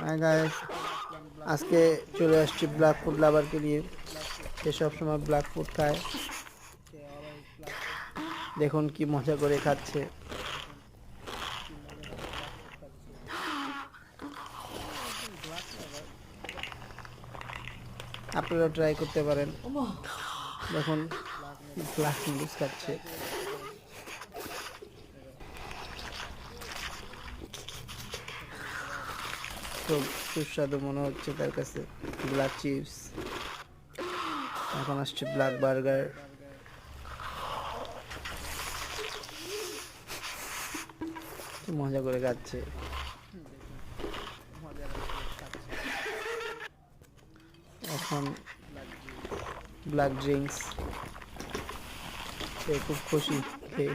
Hi guys, আজকে চলে আসছি ব্ল্যাক ফুড লাভারকে নিয়ে। সে সবসময় ব্ল্যাক ফুড খায়, দেখুন কি মজা করে খাচ্ছে। আপনারাও ট্রাই করতে পারেন। দেখুন ব্ল্যাক নুডলস খাচ্ছে। খুব সুস্বাদু মনে হচ্ছে তার কাছে। ব্ল্যাক চিপস, এখন আসছে ব্ল্যাক বার্গার। কি মজা করে খাচ্ছে। এখন ব্ল্যাক ড্রিঙ্কস, সে খুব খুশি খেয়ে।